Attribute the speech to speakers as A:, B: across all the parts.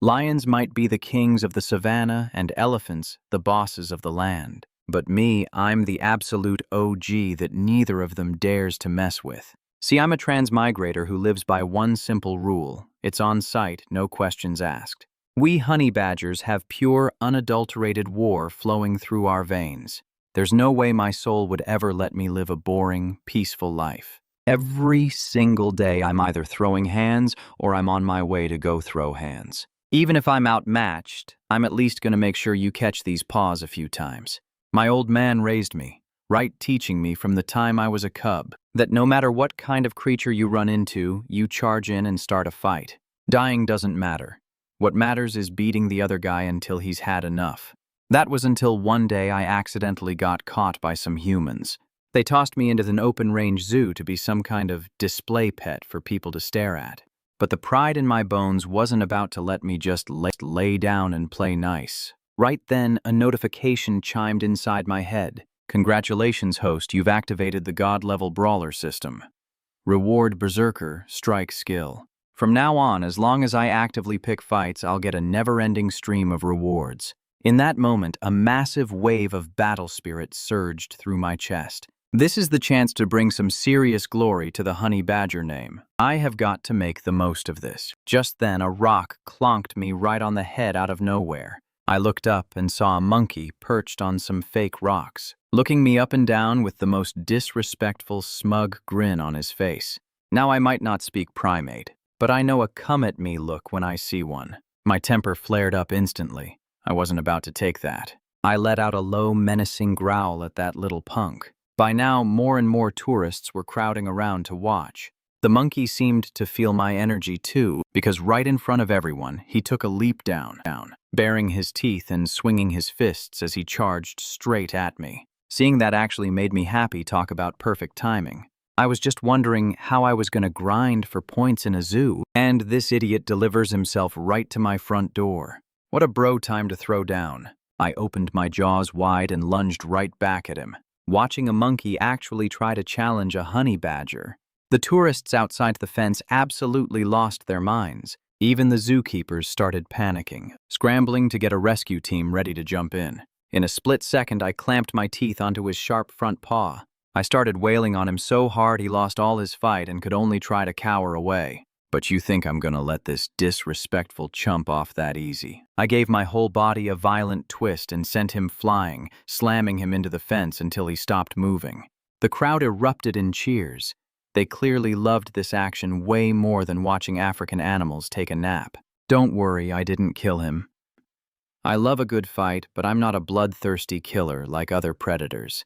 A: Lions might be the kings of the Savannah and elephants the bosses of the land. But me, I'm the absolute OG that neither of them dares to mess with. See, I'm a transmigrator who lives by one simple rule. It's on sight, no questions asked. We honey badgers have pure, unadulterated war flowing through our veins. There's no way my soul would ever let me live a boring, peaceful life. Every single day I'm either throwing hands or I'm on my way to go throw hands. Even if I'm outmatched, I'm at least going to make sure you catch these paws a few times. My old man raised me, right teaching me from the time I was a cub, that no matter what kind of creature you run into, you charge in and start a fight. Dying doesn't matter. What matters is beating the other guy until he's had enough. That was until one day I accidentally got caught by some humans. They tossed me into an open-range zoo to be some kind of display pet for people to stare at. But the pride in my bones wasn't about to let me just lay down and play nice. Right then, a notification chimed inside my head. Congratulations, host, you've activated the God-level Brawler System. Reward Berserker Strike skill. From now on, as long as I actively pick fights, I'll get a never-ending stream of rewards. In that moment, a massive wave of battle spirit surged through my chest. This is the chance to bring some serious glory to the honey badger name. I have got to make the most of this. Just then, a rock clonked me right on the head out of nowhere. I looked up and saw a monkey perched on some fake rocks, looking me up and down with the most disrespectful, smug grin on his face. Now I might not speak primate, but I know a come-at-me look when I see one. My temper flared up instantly. I wasn't about to take that. I let out a low, menacing growl at that little punk. By now, more and more tourists were crowding around to watch. The monkey seemed to feel my energy too, because right in front of everyone, he took a leap down, baring his teeth and swinging his fists as he charged straight at me. Seeing that actually made me happy. Talk about perfect timing. I was just wondering how I was going to grind for points in a zoo, and this idiot delivers himself right to my front door. What a bro time to throw down. I opened my jaws wide and lunged right back at him, watching a monkey actually try to challenge a honey badger. The tourists outside the fence absolutely lost their minds. Even the zookeepers started panicking, scrambling to get a rescue team ready to jump in. In a split second, I clamped my teeth onto his sharp front paw. I started wailing on him so hard he lost all his fight and could only try to cower away. But you think I'm gonna let this disrespectful chump off that easy? I gave my whole body a violent twist and sent him flying, slamming him into the fence until he stopped moving. The crowd erupted in cheers. They clearly loved this action way more than watching African animals take a nap. Don't worry, I didn't kill him. I love a good fight, but I'm not a bloodthirsty killer like other predators.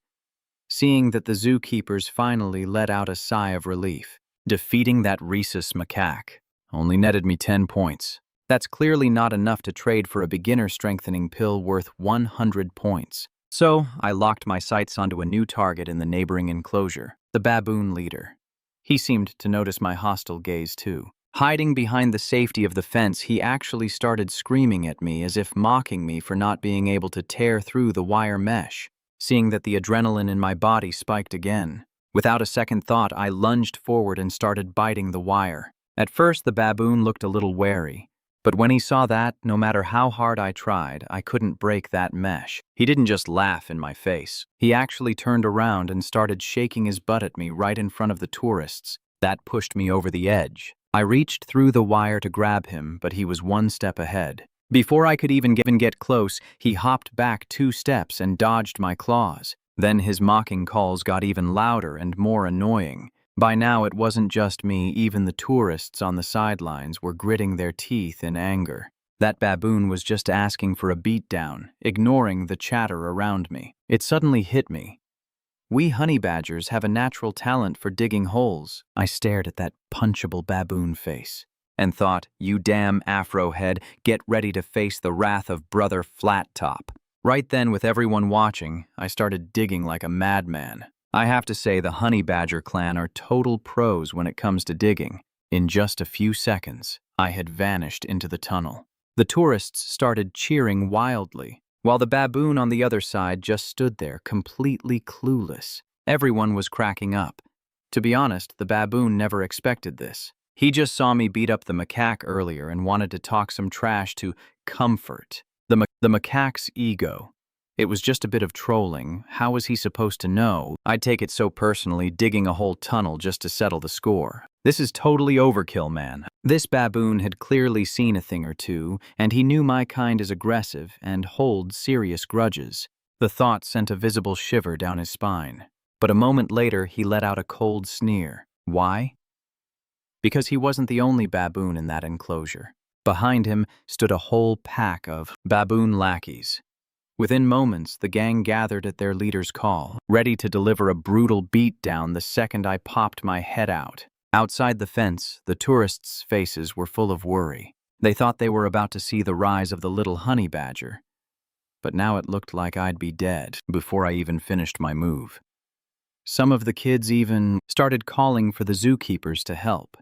A: Seeing that the zookeepers finally let out a sigh of relief. Defeating that rhesus macaque only netted me 10 points. That's clearly not enough to trade for a beginner-strengthening pill worth 100 points. So, I locked my sights onto a new target in the neighboring enclosure, the baboon leader. He seemed to notice my hostile gaze too. Hiding behind the safety of the fence, he actually started screaming at me as if mocking me for not being able to tear through the wire mesh. Seeing that the adrenaline in my body spiked again. Without a second thought, I lunged forward and started biting the wire. At first, the baboon looked a little wary, but when he saw that, no matter how hard I tried, I couldn't break that mesh. He didn't just laugh in my face. He actually turned around and started shaking his butt at me right in front of the tourists. That pushed me over the edge. I reached through the wire to grab him, but he was one step ahead. Before I could even get close, he hopped back 2 steps and dodged my claws. Then his mocking calls got even louder and more annoying. By now, it wasn't just me, even the tourists on the sidelines were gritting their teeth in anger. That baboon was just asking for a beatdown, ignoring the chatter around me. It suddenly hit me. We honey badgers have a natural talent for digging holes. I stared at that punchable baboon face and thought, you damn afro head, get ready to face the wrath of Brother Flat Top. Right then, with everyone watching, I started digging like a madman. I have to say the honey badger clan are total pros when it comes to digging. In just a few seconds, I had vanished into the tunnel. The tourists started cheering wildly, while the baboon on the other side just stood there, completely clueless. Everyone was cracking up. To be honest, the baboon never expected this. He just saw me beat up the macaque earlier and wanted to talk some trash to comfort the macaque's ego. It was just a bit of trolling. How was he supposed to know? I'd take it so personally, digging a whole tunnel just to settle the score. This is totally overkill, man. This baboon had clearly seen a thing or two, and he knew my kind is aggressive and holds serious grudges. The thought sent a visible shiver down his spine. But a moment later, he let out a cold sneer. Why? Because he wasn't the only baboon in that enclosure. Behind him stood a whole pack of baboon lackeys. Within moments, the gang gathered at their leader's call, ready to deliver a brutal beatdown the second I popped my head out. Outside the fence, the tourists' faces were full of worry. They thought they were about to see the rise of the little honey badger. But now it looked like I'd be dead before I even finished my move. Some of the kids even started calling for the zookeepers to help.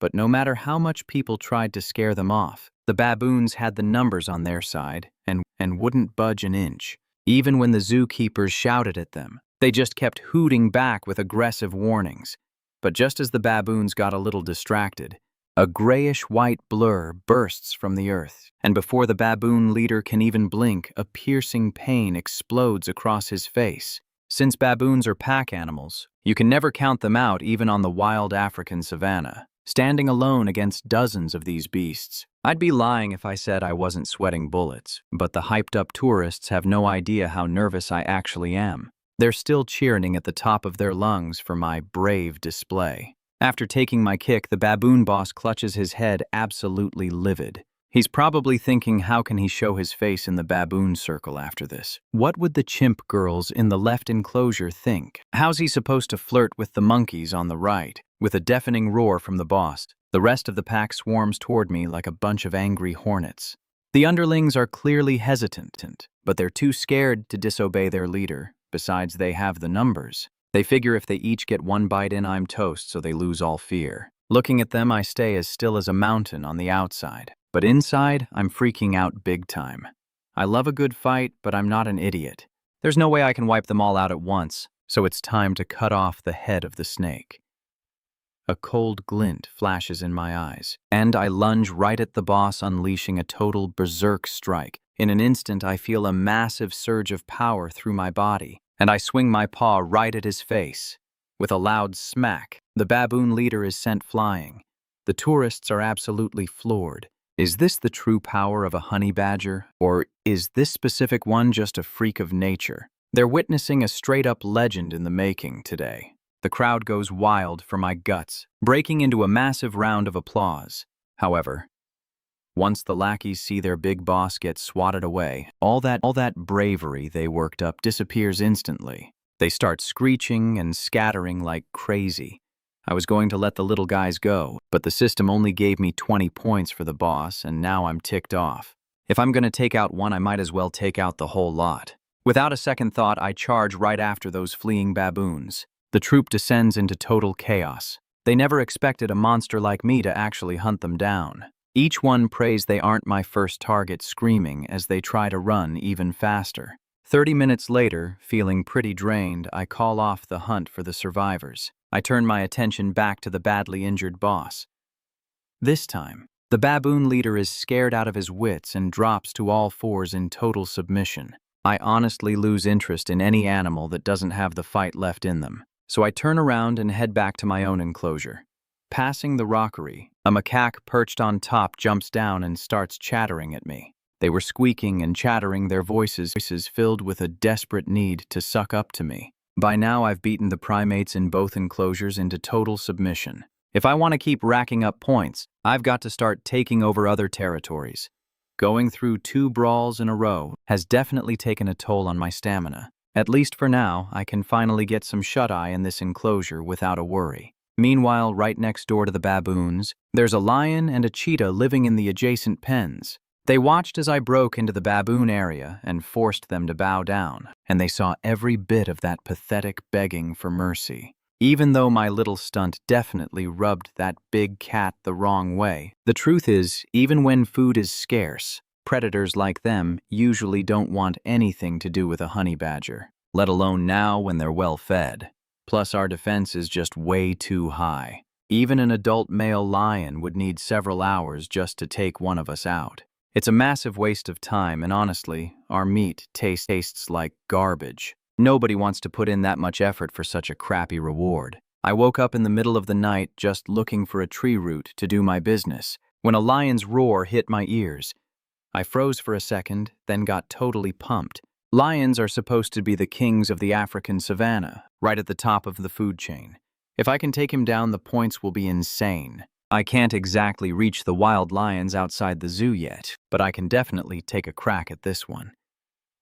A: But no matter how much people tried to scare them off, the baboons had the numbers on their side and wouldn't budge an inch. Even when the zookeepers shouted at them, they just kept hooting back with aggressive warnings. But just as the baboons got a little distracted, a grayish-white blur bursts from the earth, and before the baboon leader can even blink, a piercing pain explodes across his face. Since baboons are pack animals, you can never count them out even on the wild African savanna. Standing alone against dozens of these beasts, I'd be lying if I said I wasn't sweating bullets, but the hyped-up tourists have no idea how nervous I actually am. They're still cheering at the top of their lungs for my brave display. After taking my kick, the baboon boss clutches his head, absolutely livid. He's probably thinking, how can he show his face in the baboon circle after this? What would the chimp girls in the left enclosure think? How's he supposed to flirt with the monkeys on the right? With a deafening roar from the boss, the rest of the pack swarms toward me like a bunch of angry hornets. The underlings are clearly hesitant, but they're too scared to disobey their leader. Besides, they have the numbers. They figure if they each get one bite in, I'm toast, so they lose all fear. Looking at them, I stay as still as a mountain on the outside. But inside, I'm freaking out big time. I love a good fight, but I'm not an idiot. There's no way I can wipe them all out at once, so it's time to cut off the head of the snake. A cold glint flashes in my eyes, and I lunge right at the boss, unleashing a total Berserker Strike. In an instant, I feel a massive surge of power through my body, and I swing my paw right at his face. With a loud smack, the baboon leader is sent flying. The tourists are absolutely floored. Is this the true power of a honey badger, or is this specific one just a freak of nature? They're witnessing a straight-up legend in the making today. The crowd goes wild for my guts, breaking into a massive round of applause. However, once the lackeys see their big boss get swatted away, all that bravery they worked up disappears instantly. They start screeching and scattering like crazy. I was going to let the little guys go, but the system only gave me 20 points for the boss, and now I'm ticked off. If I'm going to take out one, I might as well take out the whole lot. Without a second thought, I charge right after those fleeing baboons. The troop descends into total chaos. They never expected a monster like me to actually hunt them down. Each one prays they aren't my first target, screaming as they try to run even faster. 30 minutes later, feeling pretty drained, I call off the hunt for the survivors. I turn my attention back to the badly injured boss. This time, the baboon leader is scared out of his wits and drops to all fours in total submission. I honestly lose interest in any animal that doesn't have the fight left in them, so I turn around and head back to my own enclosure. Passing the rockery, a macaque perched on top jumps down and starts chattering at me. They were squeaking and chattering, their voices filled with a desperate need to suck up to me. By now, I've beaten the primates in both enclosures into total submission. If I want to keep racking up points, I've got to start taking over other territories. Going through 2 brawls in a row has definitely taken a toll on my stamina. At least for now, I can finally get some shut-eye in this enclosure without a worry. Meanwhile, right next door to the baboons, there's a lion and a cheetah living in the adjacent pens. They watched as I broke into the baboon area and forced them to bow down, and they saw every bit of that pathetic begging for mercy. Even though my little stunt definitely rubbed that big cat the wrong way, the truth is, even when food is scarce, predators like them usually don't want anything to do with a honey badger, let alone now when they're well fed. Plus, our defense is just way too high. Even an adult male lion would need several hours just to take one of us out. It's a massive waste of time, and honestly, our meat tastes like garbage. Nobody wants to put in that much effort for such a crappy reward. I woke up in the middle of the night just looking for a tree root to do my business, when a lion's roar hit my ears. I froze for a second, then got totally pumped. Lions are supposed to be the kings of the African Savannah, right at the top of the food chain. If I can take him down, the points will be insane. I can't exactly reach the wild lions outside the zoo yet, but I can definitely take a crack at this one.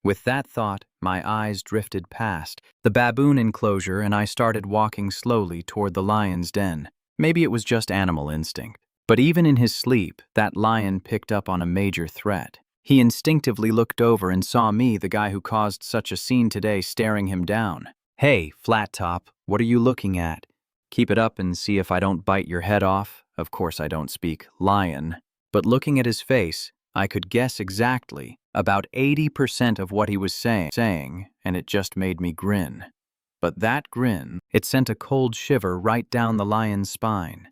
A: With that thought, my eyes drifted past the baboon enclosure and I started walking slowly toward the lion's den. Maybe it was just animal instinct. But even in his sleep, that lion picked up on a major threat. He instinctively looked over and saw me, the guy who caused such a scene today, staring him down. "Hey, flat top, what are you looking at? Keep it up and see if I don't bite your head off." Of course I don't speak lion, but looking at his face, I could guess exactly about 80% of what he was saying, and it just made me grin. But that grin, it sent a cold shiver right down the lion's spine.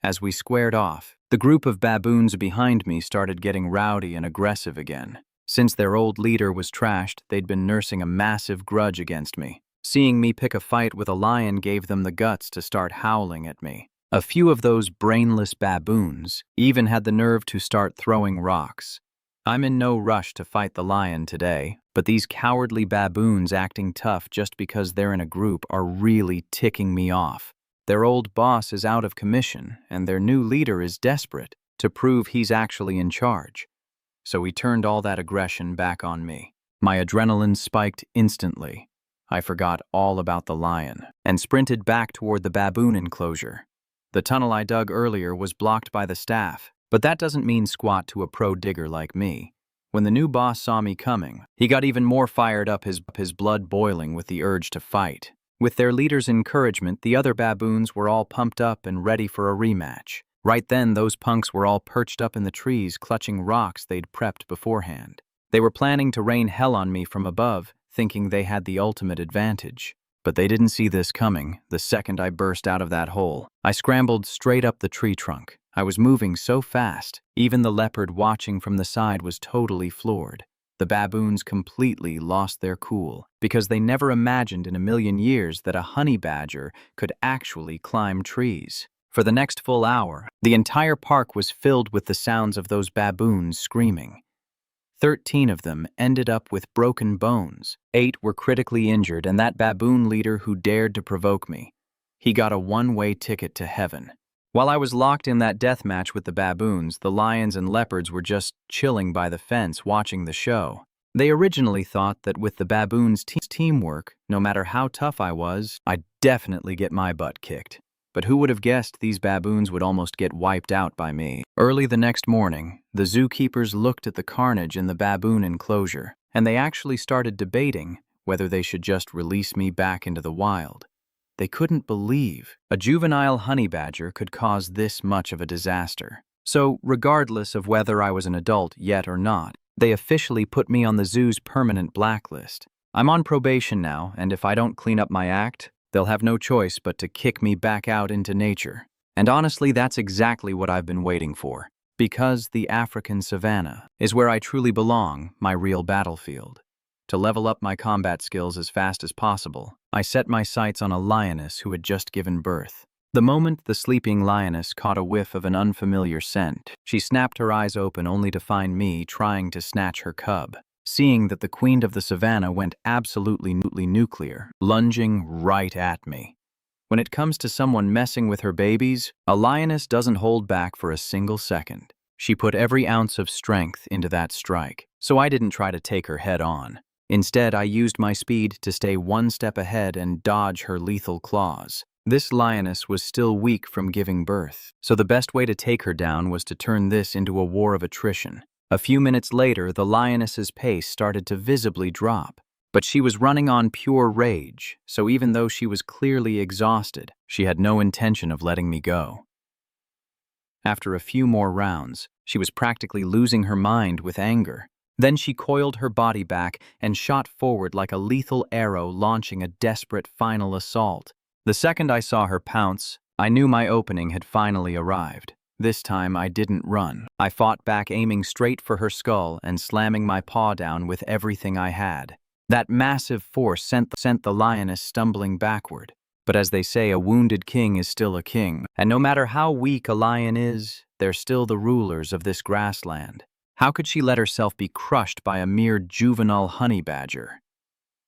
A: As we squared off, the group of baboons behind me started getting rowdy and aggressive again. Since their old leader was trashed, they'd been nursing a massive grudge against me. Seeing me pick a fight with a lion gave them the guts to start howling at me. A few of those brainless baboons even had the nerve to start throwing rocks. I'm in no rush to fight the lion today, but these cowardly baboons acting tough just because they're in a group are really ticking me off. Their old boss is out of commission, and their new leader is desperate to prove he's actually in charge. So he turned all that aggression back on me. My adrenaline spiked instantly. I forgot all about the lion and sprinted back toward the baboon enclosure. The tunnel I dug earlier was blocked by the staff, but that doesn't mean squat to a pro digger like me. When the new boss saw me coming, he got even more fired up, his blood boiling with the urge to fight. With their leader's encouragement, the other baboons were all pumped up and ready for a rematch. Right then, those punks were all perched up in the trees, clutching rocks they'd prepped beforehand. They were planning to rain hell on me from above, thinking they had the ultimate advantage. But they didn't see this coming the second I burst out of that hole. I scrambled straight up the tree trunk. I was moving so fast, even the leopard watching from the side was totally floored. The baboons completely lost their cool, because they never imagined in a million years that a honey badger could actually climb trees. For the next full hour, the entire park was filled with the sounds of those baboons screaming. 13 of them ended up with broken bones. 8 were critically injured, and that baboon leader who dared to provoke me, he got a one-way ticket to heaven. While I was locked in that death match with the baboons, the lions and leopards were just chilling by the fence watching the show. They originally thought that with the baboons' teamwork, no matter how tough I was, I'd definitely get my butt kicked. But who would have guessed these baboons would almost get wiped out by me? Early the next morning, the zookeepers looked at the carnage in the baboon enclosure, and they actually started debating whether they should just release me back into the wild. They couldn't believe a juvenile honey badger could cause this much of a disaster. So, regardless of whether I was an adult yet or not, they officially put me on the zoo's permanent blacklist. I'm on probation now, and if I don't clean up my act, they'll have no choice but to kick me back out into nature. And honestly, that's exactly what I've been waiting for. Because the African Savannah is where I truly belong, my real battlefield. To level up my combat skills as fast as possible, I set my sights on a lioness who had just given birth. The moment the sleeping lioness caught a whiff of an unfamiliar scent, she snapped her eyes open only to find me trying to snatch her cub. Seeing that the queen of the savannah went absolutely nuclear, lunging right at me. When it comes to someone messing with her babies, a lioness doesn't hold back for a single second. She put every ounce of strength into that strike, so I didn't try to take her head on. Instead, I used my speed to stay one step ahead and dodge her lethal claws. This lioness was still weak from giving birth, so the best way to take her down was to turn this into a war of attrition. A few minutes later, the lioness's pace started to visibly drop, but she was running on pure rage, so even though she was clearly exhausted, she had no intention of letting me go. After a few more rounds, she was practically losing her mind with anger. Then she coiled her body back and shot forward like a lethal arrow launching a desperate final assault. The second I saw her pounce, I knew my opening had finally arrived. This time I didn't run. I fought back, aiming straight for her skull and slamming my paw down with everything I had. That massive force sent the lioness stumbling backward. But as they say, a wounded king is still a king. And no matter how weak a lion is, they're still the rulers of this grassland. How could she let herself be crushed by a mere juvenile honey badger?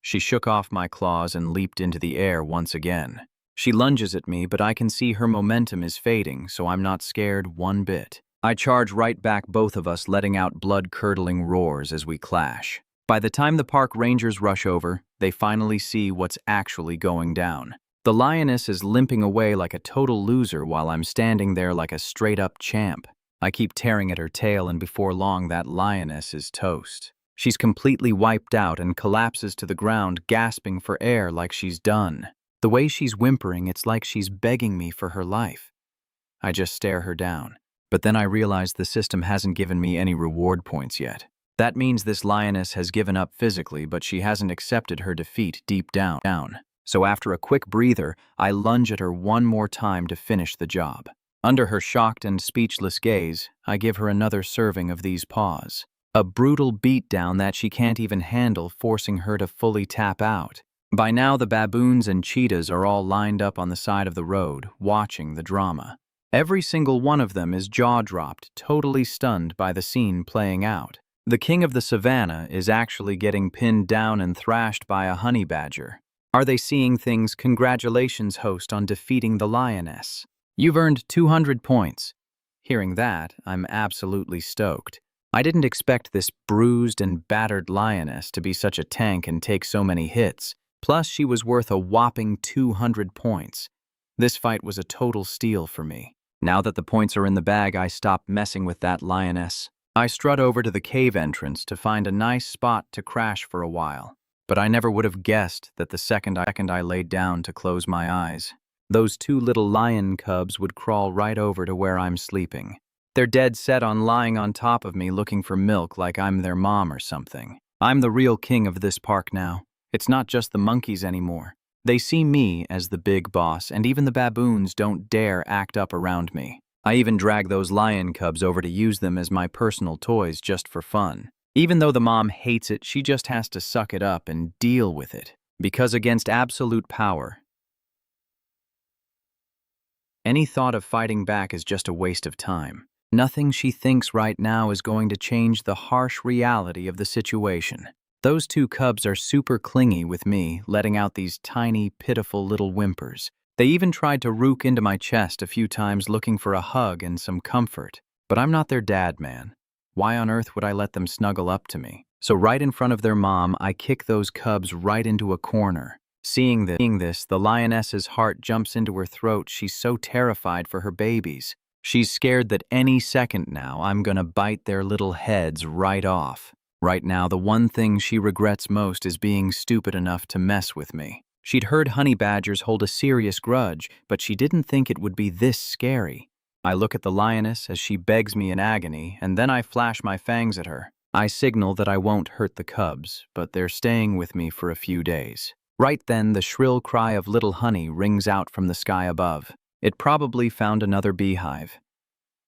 A: She shook off my claws and leaped into the air once again. She lunges at me, but I can see her momentum is fading, so I'm not scared one bit. I charge right back, both of us letting out blood-curdling roars as we clash. By the time the park rangers rush over, they finally see what's actually going down. The lioness is limping away like a total loser while I'm standing there like a straight-up champ. I keep tearing at her tail, and before long that lioness is toast. She's completely wiped out and collapses to the ground, gasping for air like she's done. The way she's whimpering, it's like she's begging me for her life. I just stare her down. But then I realize the system hasn't given me any reward points yet. That means this lioness has given up physically, but she hasn't accepted her defeat deep down. So after a quick breather, I lunge at her one more time to finish the job. Under her shocked and speechless gaze, I give her another serving of these paws. A brutal beatdown that she can't even handle, forcing her to fully tap out. By now, the baboons and cheetahs are all lined up on the side of the road, watching the drama. Every single one of them is jaw-dropped, totally stunned by the scene playing out. The king of the Savannah is actually getting pinned down and thrashed by a honey badger. Are they seeing things? Congratulations, host, on defeating the lioness. You've earned 200 points. Hearing that, I'm absolutely stoked. I didn't expect this bruised and battered lioness to be such a tank and take so many hits. Plus, she was worth a whopping 200 points. This fight was a total steal for me. Now that the points are in the bag, I stop messing with that lioness. I strut over to the cave entrance to find a nice spot to crash for a while. But I never would have guessed that the second I laid down to close my eyes, those two little lion cubs would crawl right over to where I'm sleeping. They're dead set on lying on top of me looking for milk like I'm their mom or something. I'm the real king of this park now. It's not just the monkeys anymore. They see me as the big boss, and even the baboons don't dare act up around me. I even drag those lion cubs over to use them as my personal toys just for fun. Even though the mom hates it, she just has to suck it up and deal with it. Because against absolute power, any thought of fighting back is just a waste of time. Nothing she thinks right now is going to change the harsh reality of the situation. Those two cubs are super clingy with me, letting out these tiny, pitiful little whimpers. They even tried to rook into my chest a few times looking for a hug and some comfort. But I'm not their dad, man. Why on earth would I let them snuggle up to me? So right in front of their mom, I kick those cubs right into a corner. Seeing this, the lioness's heart jumps into her throat. She's so terrified for her babies. She's scared that any second now I'm gonna bite their little heads right off. Right now, the one thing she regrets most is being stupid enough to mess with me. She'd heard honey badgers hold a serious grudge, but she didn't think it would be this scary. I look at the lioness as she begs me in agony, and then I flash my fangs at her. I signal that I won't hurt the cubs, but they're staying with me for a few days. Right then, the shrill cry of little honey rings out from the sky above. It probably found another beehive.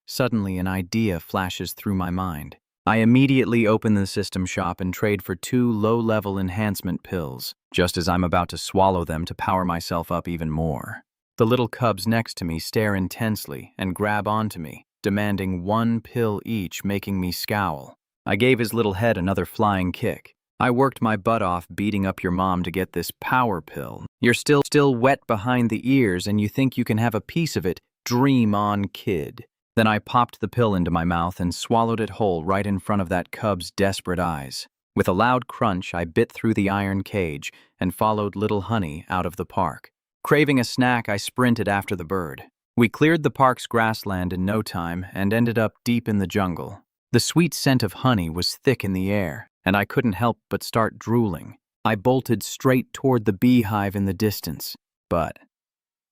A: Suddenly, an idea flashes through my mind. I immediately open the system shop and trade for 2 low-level enhancement pills, just as I'm about to swallow them to power myself up even more. The little cubs next to me stare intensely and grab onto me, demanding 1 pill each, making me scowl. I gave his little head another flying kick. I worked my butt off beating up your mom to get this power pill. You're still wet behind the ears and you think you can have a piece of it? Dream on, kid. Then I popped the pill into my mouth and swallowed it whole right in front of that cub's desperate eyes. With a loud crunch, I bit through the iron cage and followed little honey out of the park. Craving a snack, I sprinted after the bird. We cleared the park's grassland in no time and ended up deep in the jungle. The sweet scent of honey was thick in the air, and I couldn't help but start drooling. I bolted straight toward the beehive in the distance, but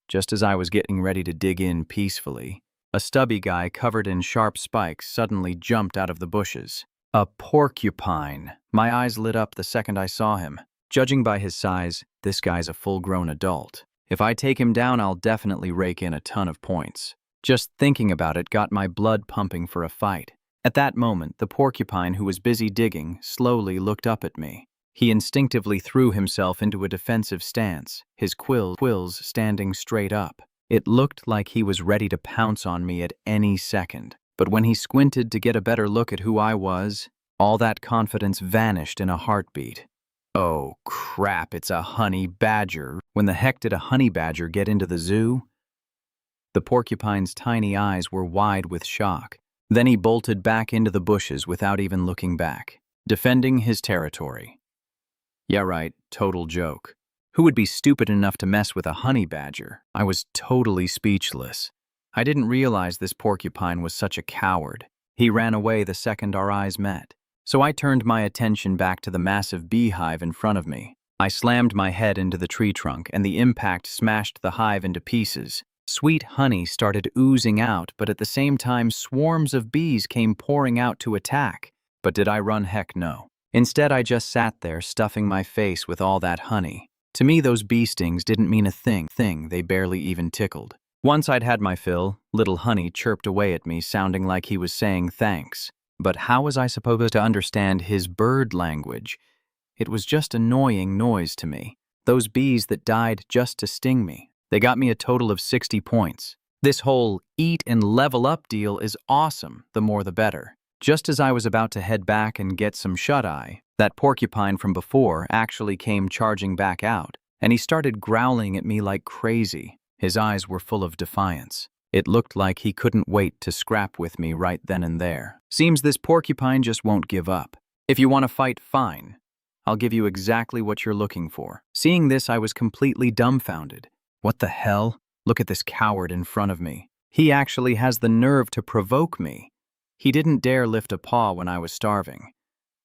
A: just as I was getting ready to dig in peacefully, a stubby guy covered in sharp spikes suddenly jumped out of the bushes. A porcupine. My eyes lit up the second I saw him. Judging by his size, this guy's a full-grown adult. If I take him down, I'll definitely rake in a ton of points. Just thinking about it got my blood pumping for a fight. At that moment, the porcupine who was busy digging slowly looked up at me. He instinctively threw himself into a defensive stance, his quills standing straight up. It looked like he was ready to pounce on me at any second. But when he squinted to get a better look at who I was, all that confidence vanished in a heartbeat. Oh, crap, it's a honey badger. When the heck did a honey badger get into the zoo? The porcupine's tiny eyes were wide with shock. Then he bolted back into the bushes without even looking back, defending his territory. Yeah, right, total joke. Who would be stupid enough to mess with a honey badger? I was totally speechless. I didn't realize this porcupine was such a coward. He ran away the second our eyes met. So I turned my attention back to the massive beehive in front of me. I slammed my head into the tree trunk, and the impact smashed the hive into pieces. Sweet honey started oozing out, but at the same time, swarms of bees came pouring out to attack. But did I run? Heck no. Instead, I just sat there, stuffing my face with all that honey. To me, those bee stings didn't mean a thing. They barely even tickled. Once I'd had my fill, little honey chirped away at me, sounding like he was saying thanks. But how was I supposed to understand his bird language? It was just annoying noise to me. Those bees that died just to sting me. They got me a total of 60 points. This whole eat and level up deal is awesome, the more the better. Just as I was about to head back and get some shut-eye, that porcupine from before actually came charging back out, and he started growling at me like crazy. His eyes were full of defiance. It looked like he couldn't wait to scrap with me right then and there. Seems this porcupine just won't give up. If you want to fight, fine. I'll give you exactly what you're looking for. Seeing this, I was completely dumbfounded. What the hell? Look at this coward in front of me. He actually has the nerve to provoke me. He didn't dare lift a paw when I was starving.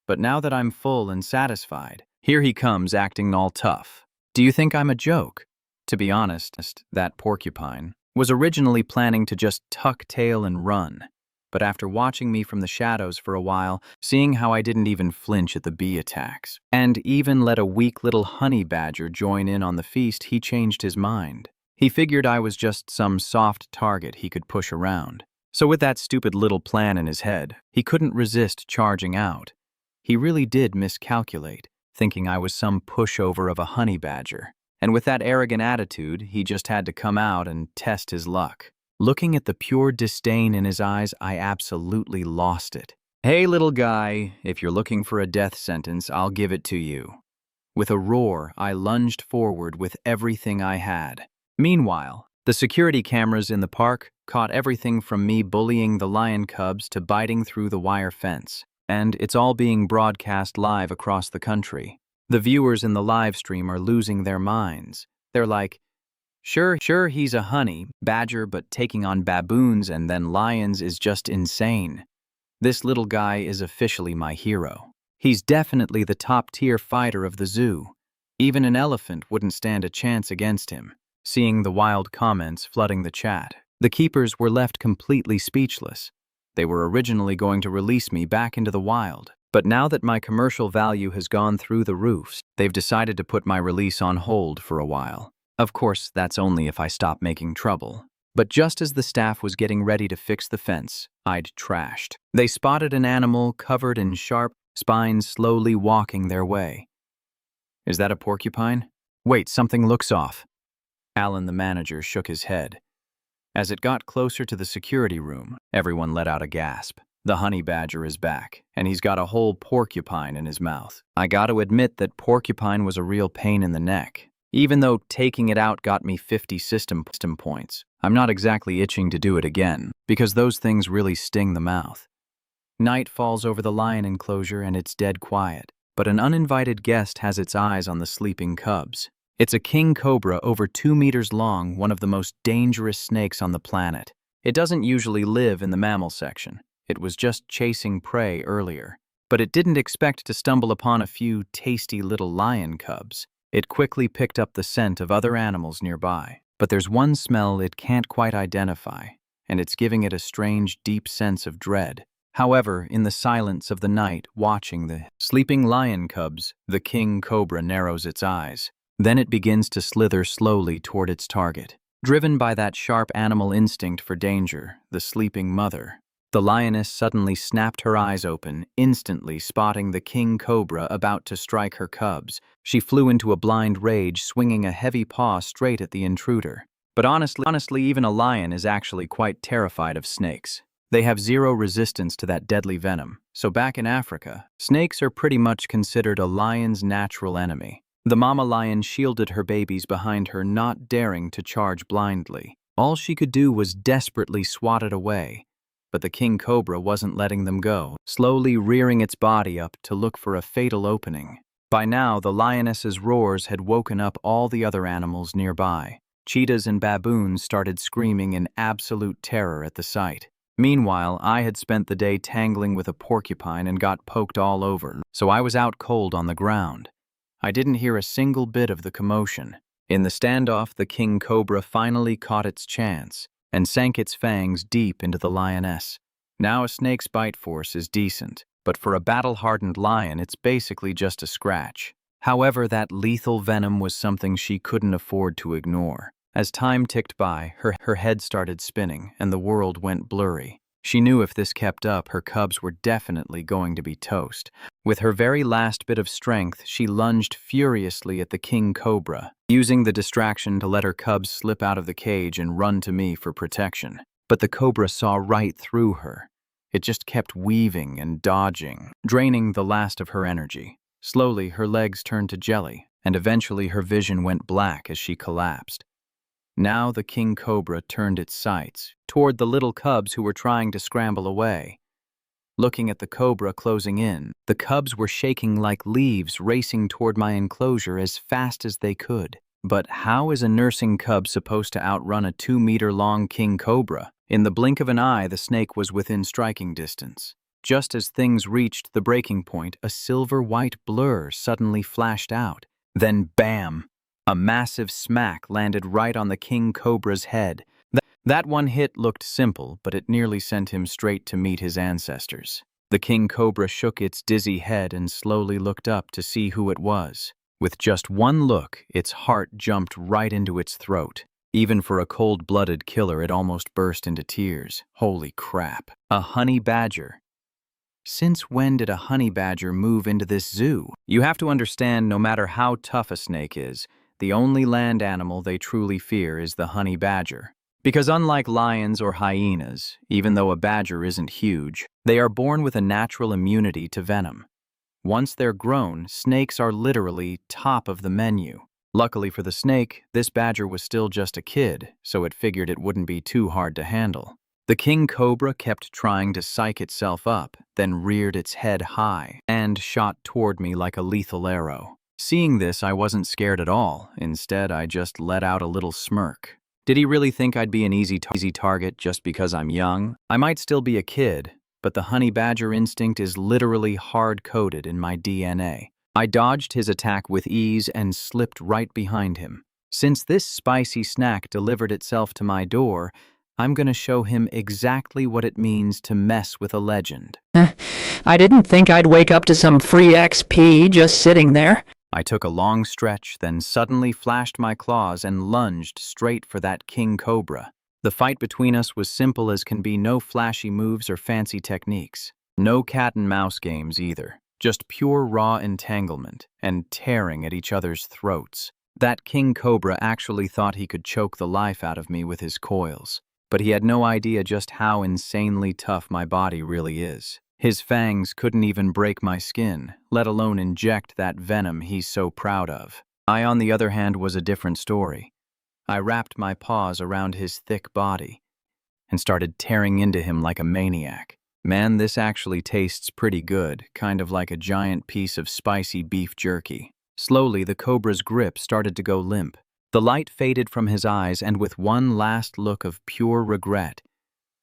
A: But now that I'm full and satisfied, here he comes acting all tough. Do you think I'm a joke? To be honest, that porcupine was originally planning to just tuck tail and run. But after watching me from the shadows for a while, seeing how I didn't even flinch at the bee attacks, and even let a weak little honey badger join in on the feast, he changed his mind. He figured I was just some soft target he could push around. So with that stupid little plan in his head, he couldn't resist charging out. He really did miscalculate, thinking I was some pushover of a honey badger. And with that arrogant attitude, he just had to come out and test his luck. Looking at the pure disdain in his eyes, I absolutely lost it. Hey, little guy, if you're looking for a death sentence, I'll give it to you. With a roar, I lunged forward with everything I had. Meanwhile, the security cameras in the park caught everything from me bullying the lion cubs to biting through the wire fence. And it's all being broadcast live across the country. The viewers in the live stream are losing their minds. They're like, sure, he's a honey badger, but taking on baboons and then lions is just insane. This little guy is officially my hero. He's definitely the top-tier fighter of the zoo. Even an elephant wouldn't stand a chance against him. Seeing the wild comments flooding the chat, the keepers were left completely speechless. They were originally going to release me back into the wild. But now that my commercial value has gone through the roofs, they've decided to put my release on hold for a while. Of course, that's only if I stop making trouble. But just as the staff was getting ready to fix the fence, I'd trashed. They spotted an animal covered in sharp spines slowly walking their way. Is that a porcupine? Wait, something looks off. Alan, the manager, shook his head. As it got closer to the security room, everyone let out a gasp. The honey badger is back, and he's got a whole porcupine in his mouth. I gotta admit that porcupine was a real pain in the neck. Even though taking it out got me 50 system points, I'm not exactly itching to do it again, because those things really sting the mouth. Night falls over the lion enclosure and it's dead quiet, but an uninvited guest has its eyes on the sleeping cubs. It's a king cobra over 2 meters long, one of the most dangerous snakes on the planet. It doesn't usually live in the mammal section. It was just chasing prey earlier, but it didn't expect to stumble upon a few tasty little lion cubs. It quickly picked up the scent of other animals nearby, but there's one smell it can't quite identify, and it's giving it a strange, deep sense of dread. However, in the silence of the night, watching the sleeping lion cubs, the king cobra narrows its eyes. Then it begins to slither slowly toward its target. Driven by that sharp animal instinct for danger, the sleeping mother, the lioness suddenly snapped her eyes open, instantly spotting the king cobra about to strike her cubs. She flew into a blind rage, swinging a heavy paw straight at the intruder. But honestly, even a lion is actually quite terrified of snakes. They have zero resistance to that deadly venom, so back in Africa, snakes are pretty much considered a lion's natural enemy. The mama lion shielded her babies behind her, not daring to charge blindly. All she could do was desperately swat it away. But the king cobra wasn't letting them go, slowly rearing its body up to look for a fatal opening. By now, the lioness's roars had woken up all the other animals nearby. Cheetahs and baboons started screaming in absolute terror at the sight. Meanwhile, I had spent the day tangling with a porcupine and got poked all over, so I was out cold on the ground. I didn't hear a single bit of the commotion. In the standoff, the king cobra finally caught its chance and sank its fangs deep into the lioness. Now a snake's bite force is decent, but for a battle-hardened lion, it's basically just a scratch. However, that lethal venom was something she couldn't afford to ignore. As time ticked by, her head started spinning and the world went blurry. She knew if this kept up, her cubs were definitely going to be toast. With her very last bit of strength, she lunged furiously at the king cobra, using the distraction to let her cubs slip out of the cage and run to me for protection. But the cobra saw right through her. It just kept weaving and dodging, draining the last of her energy. Slowly, her legs turned to jelly, and eventually her vision went black as she collapsed. Now the king cobra turned its sights toward the little cubs who were trying to scramble away. Looking at the cobra closing in, the cubs were shaking like leaves, racing toward my enclosure as fast as they could. But how is a nursing cub supposed to outrun a 2-meter-long king cobra? In the blink of an eye, the snake was within striking distance. Just as things reached the breaking point, a silver-white blur suddenly flashed out. Then bam! A massive smack landed right on the king cobra's head. That one hit looked simple, but it nearly sent him straight to meet his ancestors. The king cobra shook its dizzy head and slowly looked up to see who it was. With just one look, its heart jumped right into its throat. Even for a cold-blooded killer, it almost burst into tears. Holy crap. A honey badger. Since when did a honey badger move into this zoo? You have to understand, no matter how tough a snake is, the only land animal they truly fear is the honey badger. Because unlike lions or hyenas, even though a badger isn't huge, they are born with a natural immunity to venom. Once they're grown, snakes are literally top of the menu. Luckily for the snake, this badger was still just a kid, so it figured it wouldn't be too hard to handle. The king cobra kept trying to psych itself up, then reared its head high and shot toward me like a lethal arrow. Seeing this, I wasn't scared at all. Instead, I just let out a little smirk. Did he really think I'd be an easy target just because I'm young? I might still be a kid, but the honey badger instinct is literally hard-coded in my DNA. I dodged his attack with ease and slipped right behind him. Since this spicy snack delivered itself to my door, I'm gonna show him exactly what it means to mess with a legend.
B: I didn't think I'd wake up to some free XP just sitting there.
A: I took a long stretch, then suddenly flashed my claws and lunged straight for that king cobra. The fight between us was simple as can be, no flashy moves or fancy techniques. No cat and mouse games either. Just pure raw entanglement and tearing at each other's throats. That king cobra actually thought he could choke the life out of me with his coils. But he had no idea just how insanely tough my body really is. His fangs couldn't even break my skin, let alone inject that venom he's so proud of. I, on the other hand, was a different story. I wrapped my paws around his thick body and started tearing into him like a maniac. Man, this actually tastes pretty good, kind of like a giant piece of spicy beef jerky. Slowly, the cobra's grip started to go limp. The light faded from his eyes, and with one last look of pure regret,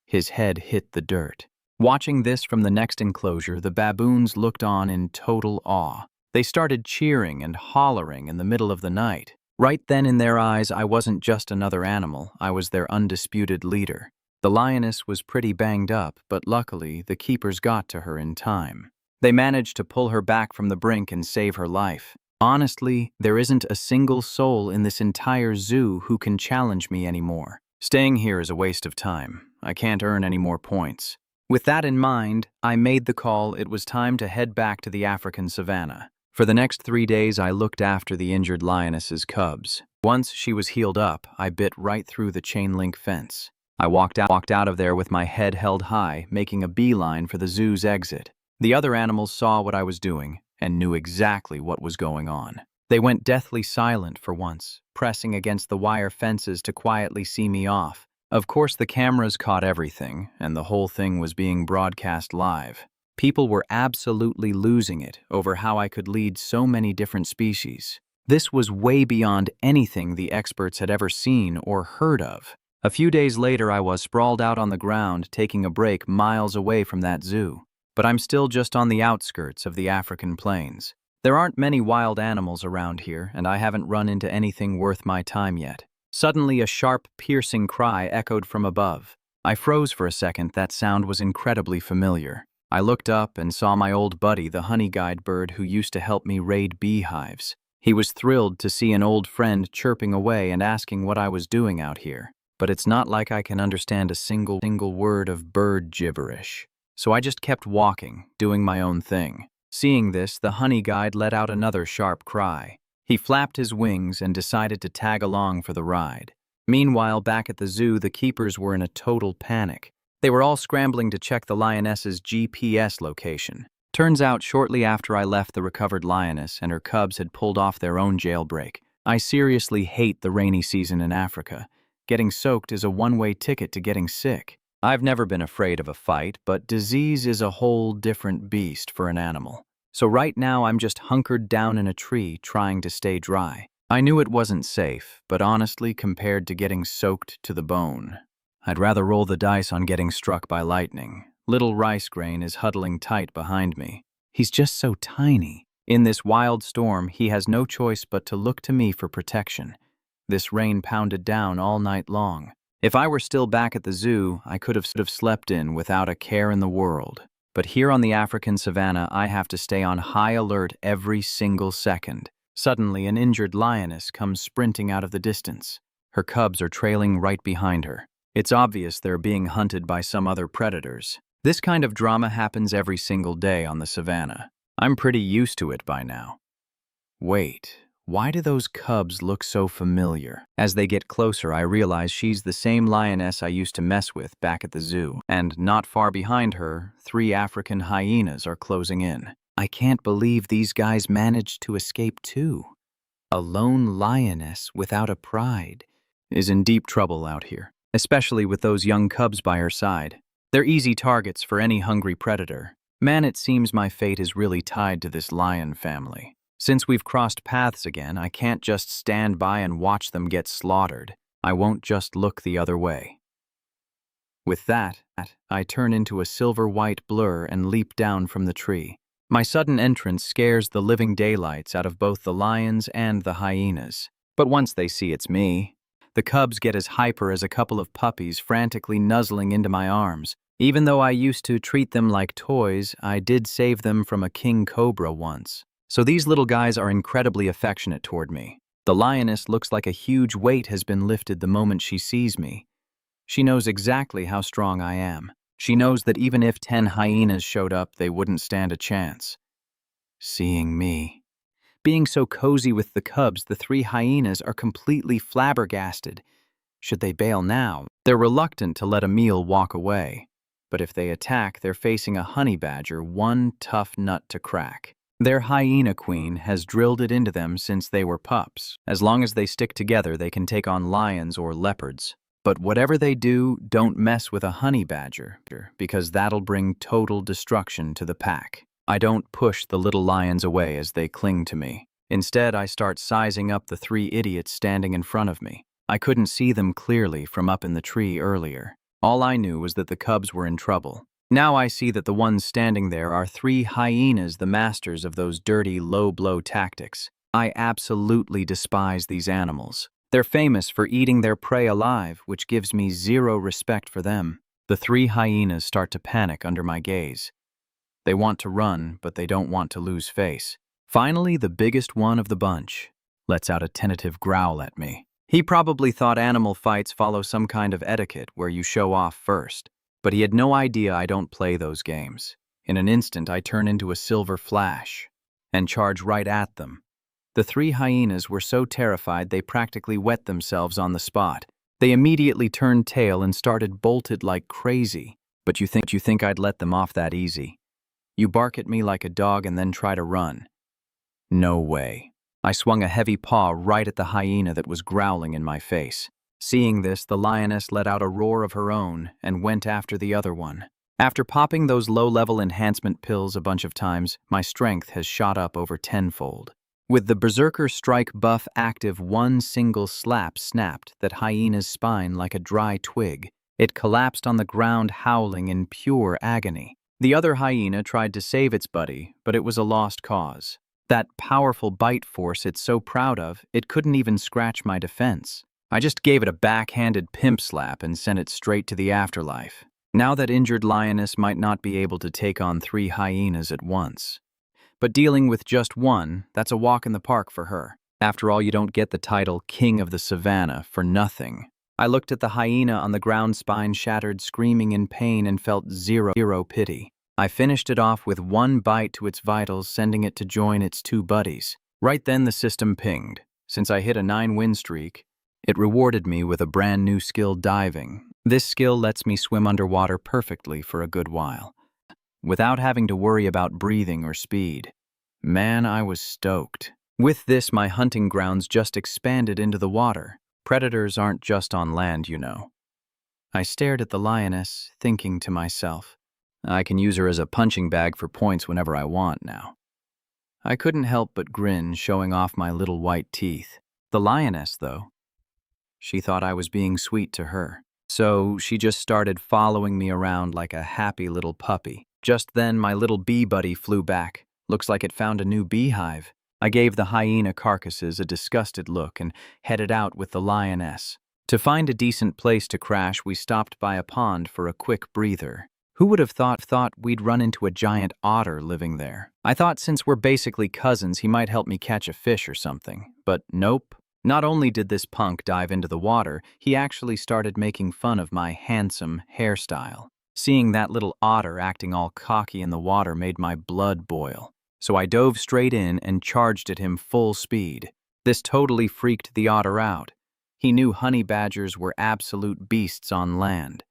A: his head hit the dirt. Watching this from the next enclosure, the baboons looked on in total awe. They started cheering and hollering in the middle of the night. Right then in their eyes, I wasn't just another animal, I was their undisputed leader. The lioness was pretty banged up, but luckily, the keepers got to her in time. They managed to pull her back from the brink and save her life. Honestly, there isn't a single soul in this entire zoo who can challenge me anymore. Staying here is a waste of time. I can't earn any more points. With that in mind, I made the call it was time to head back to the African Savannah. For the next 3 days, I looked after the injured lioness's cubs. Once she was healed up, I bit right through the chain-link fence. I walked out of there with my head held high, making a beeline for the zoo's exit. The other animals saw what I was doing and knew exactly what was going on. They went deathly silent for once, pressing against the wire fences to quietly see me off. Of course, the cameras caught everything, and the whole thing was being broadcast live. People were absolutely losing it over how I could lead so many different species. This was way beyond anything the experts had ever seen or heard of. A few days later, I was sprawled out on the ground, taking a break miles away from that zoo. But I'm still just on the outskirts of the African plains. There aren't many wild animals around here, and I haven't run into anything worth my time yet. Suddenly, a sharp, piercing cry echoed from above. I froze for a second. That sound was incredibly familiar. I looked up and saw my old buddy, the honey-guide bird who used to help me raid beehives. He was thrilled to see an old friend chirping away and asking what I was doing out here. But it's not like I can understand a single word of bird gibberish. So I just kept walking, doing my own thing. Seeing this, the honey guide let out another sharp cry. He flapped his wings and decided to tag along for the ride. Meanwhile, back at the zoo, the keepers were in a total panic. They were all scrambling to check the lioness's GPS location. Turns out, shortly after I left, the recovered lioness and her cubs had pulled off their own jailbreak. I seriously hate the rainy season in Africa. Getting soaked is a one-way ticket to getting sick. I've never been afraid of a fight, but disease is a whole different beast for an animal. So right now I'm just hunkered down in a tree trying to stay dry. I knew it wasn't safe, but honestly, compared to getting soaked to the bone, I'd rather roll the dice on getting struck by lightning. Little Rice Grain is huddling tight behind me. He's just so tiny. In this wild storm, he has no choice but to look to me for protection. This rain pounded down all night long. If I were still back at the zoo, I could have slept in without a care in the world. But here on the African Savannah, I have to stay on high alert every single second. Suddenly, an injured lioness comes sprinting out of the distance. Her cubs are trailing right behind her. It's obvious they're being hunted by some other predators. This kind of drama happens every single day on the Savannah. I'm pretty used to it by now. Wait. Why do those cubs look so familiar? As they get closer, I realize she's the same lioness I used to mess with back at the zoo. And not far behind her, 3 African hyenas are closing in. I can't believe these guys managed to escape too. A lone lioness without a pride is in deep trouble out here, especially with those young cubs by her side. They're easy targets for any hungry predator. Man, it seems my fate is really tied to this lion family. Since we've crossed paths again, I can't just stand by and watch them get slaughtered. I won't just look the other way. With that, I turn into a silver-white blur and leap down from the tree. My sudden entrance scares the living daylights out of both the lions and the hyenas. But once they see it's me, the cubs get as hyper as a couple of puppies frantically nuzzling into my arms. Even though I used to treat them like toys, I did save them from a king cobra once. So these little guys are incredibly affectionate toward me. The lioness looks like a huge weight has been lifted the moment she sees me. She knows exactly how strong I am. She knows that even if 10 hyenas showed up, they wouldn't stand a chance. Seeing me. Being so cozy with the cubs, the 3 hyenas are completely flabbergasted. Should they bail now? They're reluctant to let a meal walk away. But if they attack, they're facing a honey badger, one tough nut to crack. Their hyena queen has drilled it into them since they were pups. As long as they stick together, they can take on lions or leopards. But whatever they do, don't mess with a honey badger, because that'll bring total destruction to the pack. I don't push the little lions away as they cling to me. Instead, I start sizing up the 3 idiots standing in front of me. I couldn't see them clearly from up in the tree earlier. All I knew was that the cubs were in trouble. Now I see that the ones standing there are 3 hyenas, the masters of those dirty low-blow tactics. I absolutely despise these animals. They're famous for eating their prey alive, which gives me zero respect for them. The 3 hyenas start to panic under my gaze. They want to run, but they don't want to lose face. Finally, the biggest one of the bunch lets out a tentative growl at me. He probably thought animal fights follow some kind of etiquette where you show off first, but he had no idea I don't play those games. In an instant, I turn into a silver flash and charge right at them. The 3 hyenas were so terrified they practically wet themselves on the spot. They immediately turned tail and started bolted like crazy. But you think I'd let them off that easy? You bark at me like a dog and then try to run. No way. I swung a heavy paw right at the hyena that was growling in my face. Seeing this, the lioness let out a roar of her own and went after the other one. After popping those low-level enhancement pills a bunch of times, my strength has shot up over tenfold. With the Berserker Strike buff active, one single slap snapped that hyena's spine like a dry twig. It collapsed on the ground howling in pure agony. The other hyena tried to save its buddy, but it was a lost cause. That powerful bite force it's so proud of, it couldn't even scratch my defense. I just gave it a backhanded pimp slap and sent it straight to the afterlife. Now that injured Lioness might not be able to take on 3 hyenas at once. But dealing with just one, that's a walk in the park for her. After all, you don't get the title King of the Savannah for nothing. I looked at the hyena on the ground, spine shattered, screaming in pain, and felt zero pity. I finished it off with one bite to its vitals, sending it to join its 2 buddies. Right then the system pinged. Since I hit a 9-win streak, it rewarded me with a brand new skill, diving. This skill lets me swim underwater perfectly for a good while, without having to worry about breathing or speed. Man, I was stoked. With this, my hunting grounds just expanded into the water. Predators aren't just on land, you know. I stared at the lioness, thinking to myself, I can use her as a punching bag for points whenever I want now. I couldn't help but grin, showing off my little white teeth. The lioness, though, she thought I was being sweet to her. So she just started following me around like a happy little puppy. Just then, my little bee buddy flew back. Looks like it found a new beehive. I gave the hyena carcasses a disgusted look and headed out with the lioness. To find a decent place to crash, we stopped by a pond for a quick breather. Who would have thought we'd run into a giant otter living there? I thought since we're basically cousins, he might help me catch a fish or something. But nope. Not only did this punk dive into the water, he actually started making fun of my handsome hairstyle. Seeing that little otter acting all cocky in the water made my blood boil. So I dove straight in and charged at him full speed. This totally freaked the otter out. He knew honey badgers were absolute beasts on land,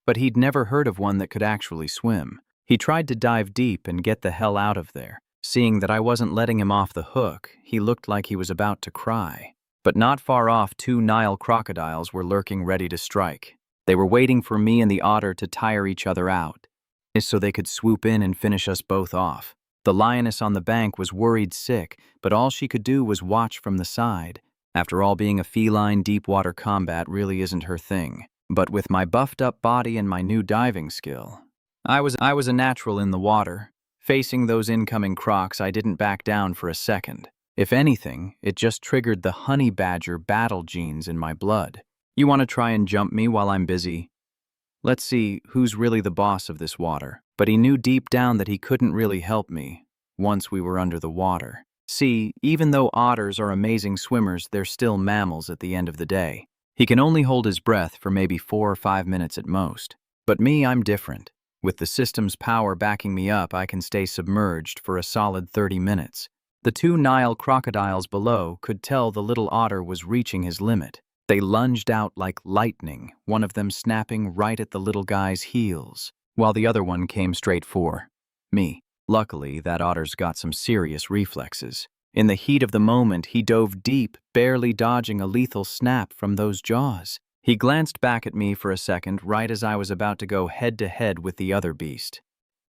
A: but he'd never heard of one that could actually swim. He tried to dive deep and get the hell out of there. Seeing that I wasn't letting him off the hook, he looked like he was about to cry. But not far off, 2 Nile crocodiles were lurking ready to strike. They were waiting for me and the otter to tire each other out, so they could swoop in and finish us both off. The lioness on the bank was worried sick, but all she could do was watch from the side. After all, being a feline, deep-water combat really isn't her thing. But with my buffed-up body and my new diving skill, I was a natural in the water. Facing those incoming crocs, I didn't back down for a second. If anything, it just triggered the honey badger battle genes in my blood. You want to try and jump me while I'm busy? Let's see who's really the boss of this water. But he knew deep down that he couldn't really help me once we were under the water. See, even though otters are amazing swimmers, they're still mammals at the end of the day. He can only hold his breath for maybe 4 or 5 minutes at most. But me, I'm different. With the system's power backing me up, I can stay submerged for a solid 30 minutes. The 2 Nile crocodiles below could tell the little otter was reaching his limit. They lunged out like lightning, one of them snapping right at the little guy's heels, while the other one came straight for me. Luckily, that otter's got some serious reflexes. In the heat of the moment, he dove deep, barely dodging a lethal snap from those jaws. He glanced back at me for a second, right as I was about to go head-to-head with the other beast.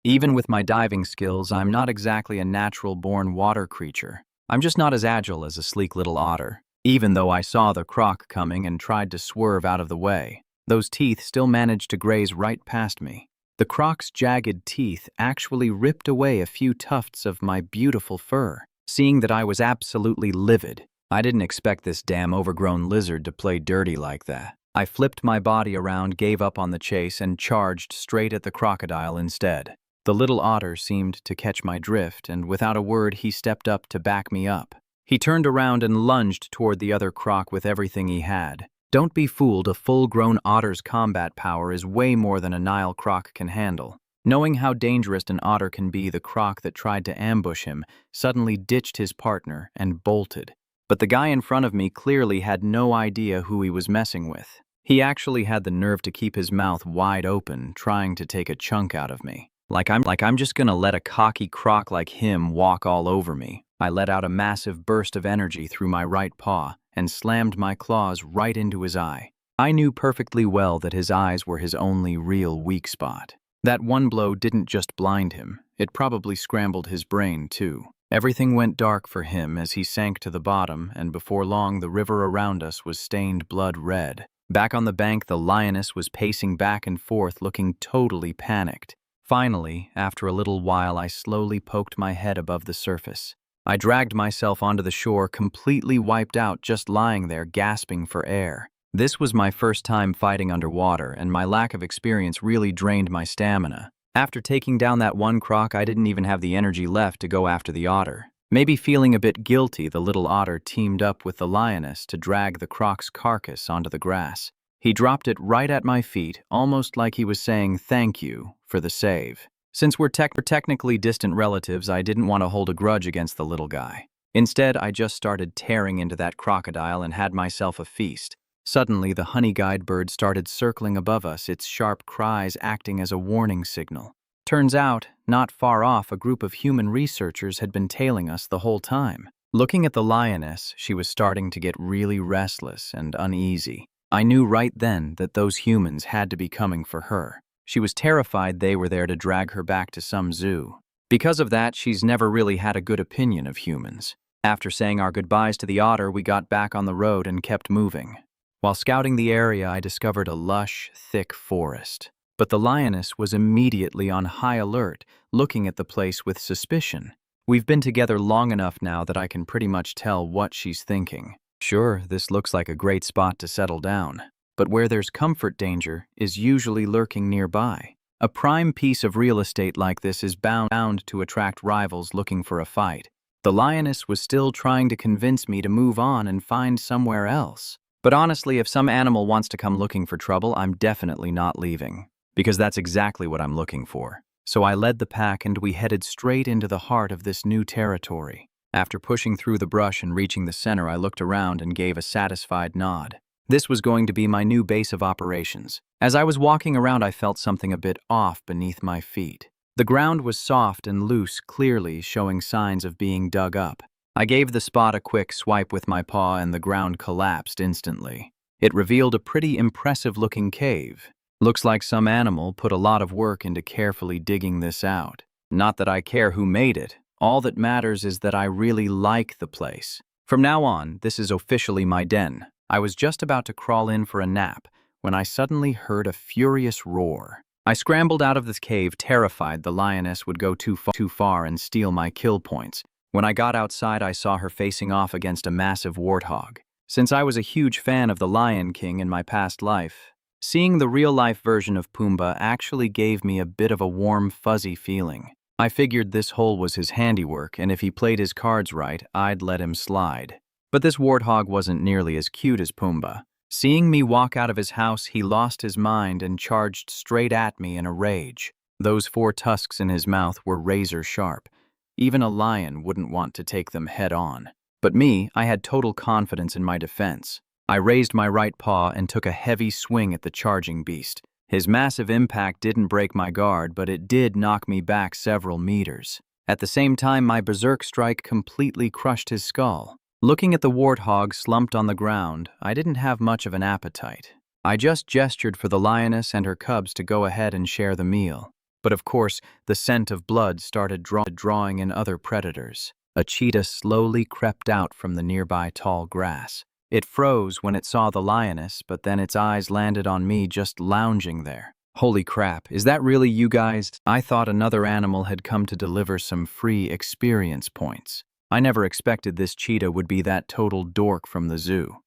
A: Even with my diving skills, I'm not exactly a natural-born water creature. I'm just not as agile as a sleek little otter. Even though I saw the croc coming and tried to swerve out of the way, those teeth still managed to graze right past me. The croc's jagged teeth actually ripped away a few tufts of my beautiful fur. Seeing that I was absolutely livid, I didn't expect this damn overgrown lizard to play dirty like that. I flipped my body around, gave up on the chase, and charged straight at the crocodile instead. The little otter seemed to catch my drift, and without a word he stepped up to back me up. He turned around and lunged toward the other croc with everything he had. Don't be fooled, a full-grown otter's combat power is way more than a Nile croc can handle. Knowing how dangerous an otter can be, the croc that tried to ambush him suddenly ditched his partner and bolted. But the guy in front of me clearly had no idea who he was messing with. He actually had the nerve to keep his mouth wide open, trying to take a chunk out of me. Like I'm just gonna let a cocky croc like him walk all over me. I let out a massive burst of energy through my right paw and slammed my claws right into his eye. I knew perfectly well that his eyes were his only real weak spot. That one blow didn't just blind him, it probably scrambled his brain too. Everything went dark for him as he sank to the bottom, and before long the river around us was stained blood red. Back on the bank, the lioness was pacing back and forth, looking totally panicked. Finally, after a little while, I slowly poked my head above the surface. I dragged myself onto the shore, completely wiped out, just lying there gasping for air. This was my first time fighting underwater, and my lack of experience really drained my stamina. After taking down that one croc, I didn't even have the energy left to go after the otter. Maybe feeling a bit guilty, the little otter teamed up with the lioness to drag the croc's carcass onto the grass. He dropped it right at my feet, almost like he was saying thank you for the save. Since we're technically distant relatives, I didn't want to hold a grudge against the little guy. Instead, I just started tearing into that crocodile and had myself a feast. Suddenly, the honey guide bird started circling above us, its sharp cries acting as a warning signal. Turns out, not far off, a group of human researchers had been tailing us the whole time. Looking at the lioness, she was starting to get really restless and uneasy. I knew right then that those humans had to be coming for her. She was terrified they were there to drag her back to some zoo. Because of that, she's never really had a good opinion of humans. After saying our goodbyes to the otter, we got back on the road and kept moving. While scouting the area, I discovered a lush, thick forest. But the lioness was immediately on high alert, looking at the place with suspicion. We've been together long enough now that I can pretty much tell what she's thinking. Sure, this looks like a great spot to settle down. But where there's comfort, danger is usually lurking nearby. A prime piece of real estate like this is bound to attract rivals looking for a fight. The lioness was still trying to convince me to move on and find somewhere else. But honestly, if some animal wants to come looking for trouble, I'm definitely not leaving. Because that's exactly what I'm looking for. So I led the pack and we headed straight into the heart of this new territory. After pushing through the brush and reaching the center, I looked around and gave a satisfied nod. This was going to be my new base of operations. As I was walking around, I felt something a bit off beneath my feet. The ground was soft and loose, clearly showing signs of being dug up. I gave the spot a quick swipe with my paw and the ground collapsed instantly. It revealed a pretty impressive-looking cave. Looks like some animal put a lot of work into carefully digging this out. Not that I care who made it. All that matters is that I really like the place. From now on, this is officially my den. I was just about to crawl in for a nap when I suddenly heard a furious roar. I scrambled out of this cave, terrified the lioness would go too far and steal my kill points. When I got outside, I saw her facing off against a massive warthog. Since I was a huge fan of the Lion King in my past life, seeing the real-life version of Pumbaa actually gave me a bit of a warm, fuzzy feeling. I figured this hole was his handiwork, and if he played his cards right, I'd let him slide. But this warthog wasn't nearly as cute as Pumbaa. Seeing me walk out of his house, he lost his mind and charged straight at me in a rage. Those 4 tusks in his mouth were razor sharp. Even a lion wouldn't want to take them head on. But me, I had total confidence in my defense. I raised my right paw and took a heavy swing at the charging beast. His massive impact didn't break my guard, but it did knock me back several meters. At the same time, my Berserker Strike completely crushed his skull. Looking at the warthog slumped on the ground, I didn't have much of an appetite. I just gestured for the lioness and her cubs to go ahead and share the meal. But of course, the scent of blood started drawing in other predators. A cheetah slowly crept out from the nearby tall grass. It froze when it saw the lioness, but then its eyes landed on me just lounging there. Holy crap, is that really you guys? I thought another animal had come to deliver some free experience points. I never expected this cheetah would be that total dork from the zoo.